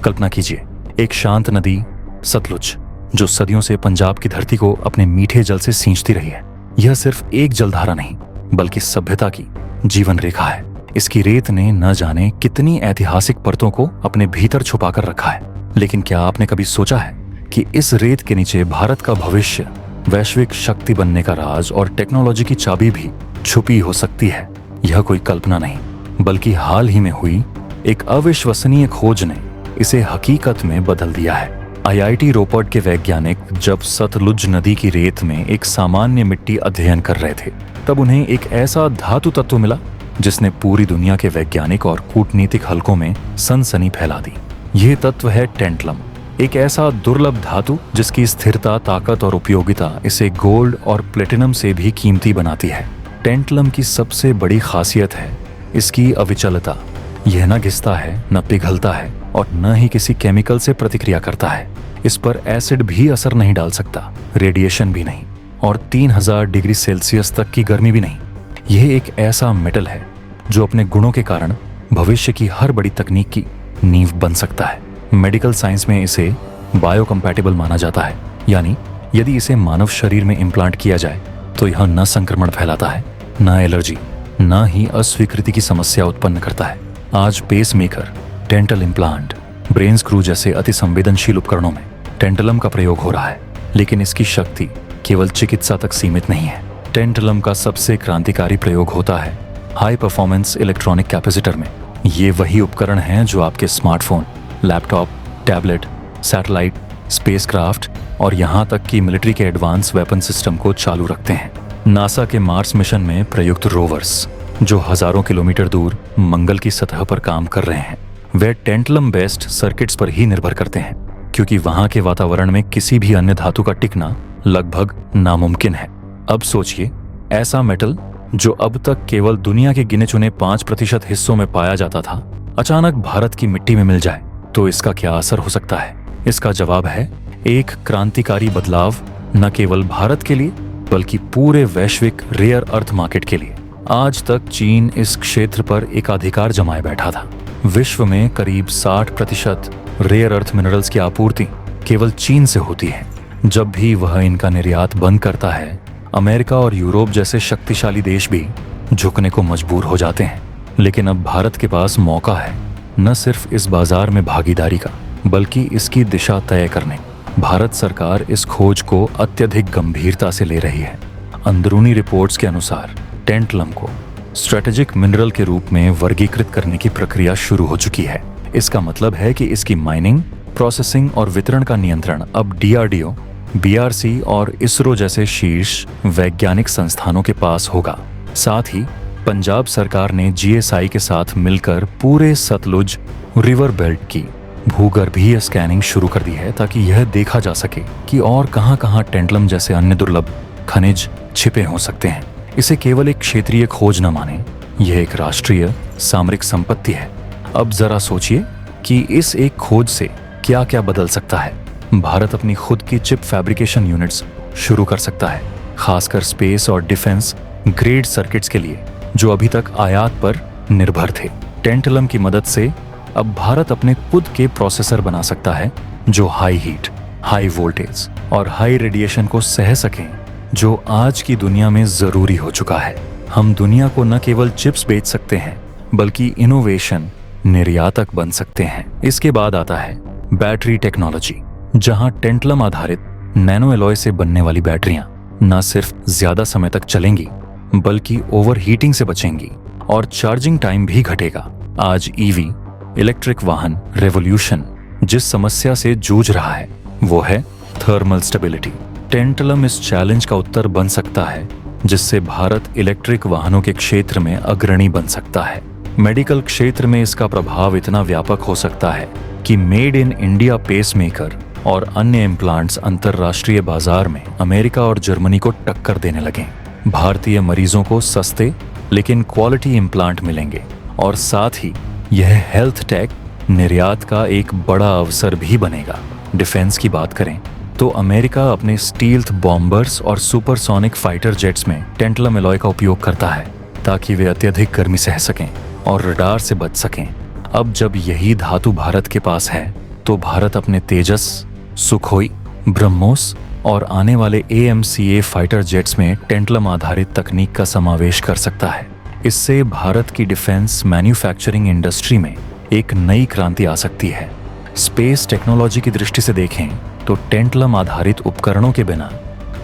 कल्पना कीजिए, एक शांत नदी सतलुज जो सदियों से पंजाब की धरती को अपने मीठे जल से सींचती रही है। यह सिर्फ एक जलधारा नहीं बल्कि सभ्यता की जीवन रेखा है। इसकी रेत ने न जाने कितनी ऐतिहासिक परतों को अपने भीतर छुपा कर रखा है। लेकिन क्या आपने कभी सोचा है कि इस रेत के नीचे भारत का भविष्य, वैश्विक शक्ति बनने का राज और टेक्नोलॉजी की चाबी भी छुपी हो सकती है? यह कोई कल्पना नहीं बल्कि हाल ही में हुई एक अविश्वसनीय खोज ने इसे हकीकत में बदल दिया है। IIT रोपड़ के वैज्ञानिक जब सतलुज नदी की रेत में एक सामान्य मिट्टी अध्ययन कर रहे थे, तब उन्हें एक ऐसा धातु तत्व मिला जिसने पूरी दुनिया के वैज्ञानिक और कूटनीतिक हलकों में सनसनी फैला दी। यह तत्व है टेंटलम, एक ऐसा दुर्लभ धातु जिसकी स्थिरता, ताकत और उपयोगिता इसे गोल्ड और प्लेटिनम से भी कीमती बनाती है। टेंटलम की सबसे बड़ी खासियत है इसकी अविचलता। यह न घिसता है, न पिघलता है और न ही किसी केमिकल से प्रतिक्रिया करता है। इस पर एसिड भी असर नहीं डाल सकता, रेडिएशन भी नहीं और 3000 डिग्री सेल्सियस तक की गर्मी भी नहीं। यह एक ऐसा मेटल है जो अपने गुणों के कारण भविष्य की हर बड़ी तकनीक की नींव बन सकता है। मेडिकल साइंस में इसे बायोकम्पैटिबल माना जाता है, यानी यदि इसे मानव शरीर में इम्प्लांट किया जाए तो यह न संक्रमण फैलाता है, न एलर्जी, न ही अस्वीकृति की समस्या उत्पन्न करता है। आज pacemaker, dental implant, brain screw जैसे अति संवेदनशील उपकरणों में टेंटलम का प्रयोग हो रहा है, लेकिन इसकी शक्ति केवल चिकित्सा तक सीमित नहीं है। टेंटलम का सबसे क्रांतिकारी प्रयोग होता है हाई परफॉर्मेंस इलेक्ट्रॉनिक कैपेसिटर में। ये वही उपकरण हैं जो आपके smartphone, laptop, tablet, satellite, spacecraft और यहाँ तक कि मिलिट्री के एडवांस वेपन सिस्टम को चालू रखते हैं। नासा के मार्स मिशन में प्रयुक्त रोवर्स जो हजारों किलोमीटर दूर मंगल की सतह पर काम कर रहे हैं, वे टेंटलम बेस्ड सर्किट्स पर ही निर्भर करते हैं, क्योंकि वहां के वातावरण में किसी भी अन्य धातु का टिकना लगभग नामुमकिन है। अब सोचिए, ऐसा मेटल जो अब तक केवल दुनिया के गिने चुने 5% हिस्सों में पाया जाता था, अचानक भारत की मिट्टी में मिल जाए तो इसका क्या असर हो सकता है? इसका जवाब है एक क्रांतिकारी बदलाव, न केवल भारत के लिए बल्कि पूरे वैश्विक रेयर अर्थ मार्केट के लिए। आज तक चीन इस क्षेत्र पर एकाधिकार जमाए बैठा था। विश्व में करीब 60% रेयर अर्थ मिनरल्स की आपूर्ति केवल चीन से होती है। जब भी वह इनका निर्यात बंद करता है, अमेरिका और यूरोप जैसे शक्तिशाली देश भी झुकने को मजबूर हो जाते हैं। लेकिन अब भारत के पास मौका है न सिर्फ इस बाजार में भागीदारी का, बल्कि इसकी दिशा तय करने। भारत सरकार इस खोज को अत्यधिक गंभीरता से ले रही है। अंदरूनी रिपोर्ट्स के अनुसार टेंटलम को स्ट्रेटेजिक मिनरल के रूप में वर्गीकृत करने की प्रक्रिया शुरू हो चुकी है। इसका मतलब है कि इसकी माइनिंग, प्रोसेसिंग और वितरण का नियंत्रण अब DRDO, BRC और इसरो जैसे शीर्ष वैज्ञानिक संस्थानों के पास होगा। साथ ही पंजाब सरकार ने GSI के साथ मिलकर पूरे सतलुज रिवर बेल्ट की भूगर्भीय स्कैनिंग शुरू कर दी है, ताकि यह देखा जा सके कि और कहां-कहां टेंटलम जैसे अन्य दुर्लभ खनिज छिपे हो सकते हैं। इसे केवल एक क्षेत्रीय खोज न माने, यह एक राष्ट्रीय सामरिक संपत्ति है। अब जरा सोचिए कि इस एक खोज से क्या क्या बदल सकता है। भारत अपनी खुद की चिप फैब्रिकेशन यूनिट्स शुरू कर सकता है, खासकर स्पेस और डिफेंस ग्रेड सर्किट्स के लिए जो अभी तक आयात पर निर्भर थे। टेंटलम की मदद से अब भारत अपने खुद के प्रोसेसर बना सकता है जो हाई हीट, हाई वोल्टेज और हाई रेडिएशन को सह सकें, जो आज की दुनिया में जरूरी हो चुका है। हम दुनिया को न केवल चिप्स बेच सकते हैं बल्कि इनोवेशन निर्यातक बन सकते हैं। इसके बाद आता है बैटरी टेक्नोलॉजी, जहां टेंटलम आधारित नैनो एलॉय से बनने वाली बैटरियां न सिर्फ ज्यादा समय तक चलेंगी बल्कि ओवर हीटिंग से बचेंगी और चार्जिंग टाइम भी घटेगा। आज EV इलेक्ट्रिक वाहन रेवोल्यूशन जिस समस्या से जूझ रहा है वो है थर्मल स्टेबिलिटी। टेंटलम इस चैलेंज का उत्तर बन सकता है, जिससे भारत इलेक्ट्रिक वाहनों के क्षेत्र में अग्रणी बन सकता है। मेडिकल क्षेत्र में इसका प्रभाव इतना व्यापक हो सकता है कि मेड इन इंडिया पेसमेकर और अन्य इम्प्लांट्स अंतरराष्ट्रीय बाजार में अमेरिका और जर्मनी को टक्कर देने लगें। भारतीय मरीजों को सस्ते लेकिन क्वालिटी इम्प्लांट मिलेंगे और साथ ही यह हेल्थ टेक निर्यात का एक बड़ा अवसर भी बनेगा। डिफेंस की बात करें तो अमेरिका अपने स्टील्थ बॉम्बर्स और सुपरसोनिक फाइटर जेट्स में टेंटलम एलॉय का उपयोग करता है ताकि वे अत्यधिक गर्मी सह सकें और रडार से बच सकें। अब जब यही धातु भारत के पास है तो भारत अपने तेजस, सुखोई, ब्रह्मोस और आने वाले AMCA फाइटर जेट्स में टेंटलम आधारित तकनीक का समावेश कर सकता है। इससे भारत की डिफेंस मैन्युफैक्चरिंग इंडस्ट्री में एक नई क्रांति आ सकती है। स्पेस टेक्नोलॉजी की दृष्टि से देखें तो टेंटलम आधारित उपकरणों के बिना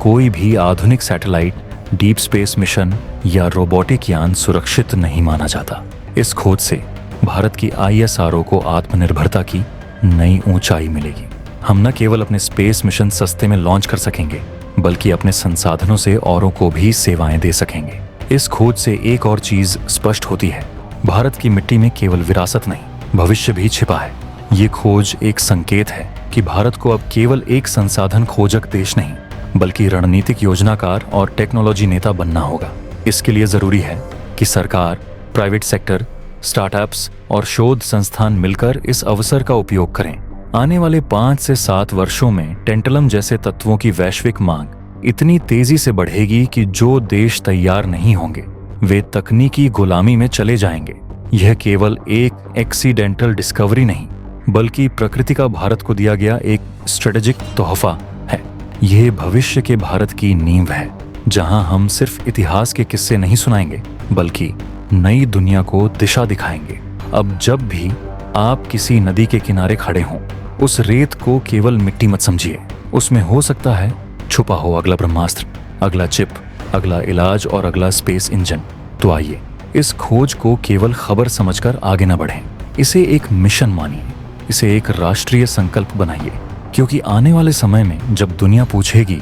कोई भी आधुनिक सैटेलाइट, डीप स्पेस मिशन या रोबोटिक यान सुरक्षित नहीं माना जाता। इस खोज से भारत की ISRO को आत्मनिर्भरता की नई ऊंचाई मिलेगी। हम न केवल अपने स्पेस मिशन सस्ते में लॉन्च कर सकेंगे, बल्कि अपने संसाधनों से औरों को भी सेवाएं दे सकेंगे। इस खोज से एक और चीज स्पष्ट होती है, भारत की मिट्टी में केवल विरासत नहीं, भविष्य भी छिपा है। ये खोज एक संकेत है कि भारत को अब केवल एक संसाधन खोजक देश नहीं, बल्कि रणनीतिक योजनाकार और टेक्नोलॉजी नेता बनना होगा। इसके लिए जरूरी है कि सरकार, प्राइवेट सेक्टर, स्टार्टअप्स और शोध संस्थान मिलकर इस अवसर का उपयोग करें। आने वाले 5 से 7 वर्षों में टेंटलम जैसे तत्वों की वैश्विक मांग इतनी तेजी से बढ़ेगी कि जो देश तैयार नहीं होंगे वे तकनीकी गुलामी में चले जाएंगे। यह केवल एक एक्सीडेंटल डिस्कवरी नहीं, बल्कि प्रकृति का भारत को दिया गया एक स्ट्रेटेजिक तोहफा है। यह भविष्य के भारत की नींव है, जहां हम सिर्फ इतिहास के किस्से नहीं सुनाएंगे, बल्कि नई दुनिया को दिशा दिखाएंगे। अब जब भी आप किसी नदी के किनारे खड़े हों, उस रेत को केवल मिट्टी मत समझिए। उसमें हो सकता है छुपा हो अगला ब्रह्मास्त्र, अगला चिप, अगला इलाज और अगला स्पेस इंजन। तो आइए इस खोज को केवल खबर समझकर आगे न बढ़ें, इसे एक मिशन मानिए, इसे एक राष्ट्रीय संकल्प बनाइए। क्योंकि आने वाले समय में जब दुनिया पूछेगी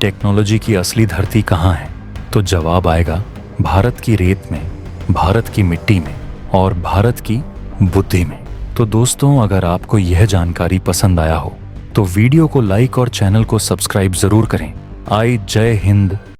टेक्नोलॉजी की असली धरती कहाँ है, तो जवाब आएगा भारत की रेत में, भारत की मिट्टी में और भारत की बुद्धि में। तो दोस्तों, अगर आपको यह जानकारी पसंद आया हो तो वीडियो को लाइक और चैनल को सब्सक्राइब जरूर करें। जय हिंद।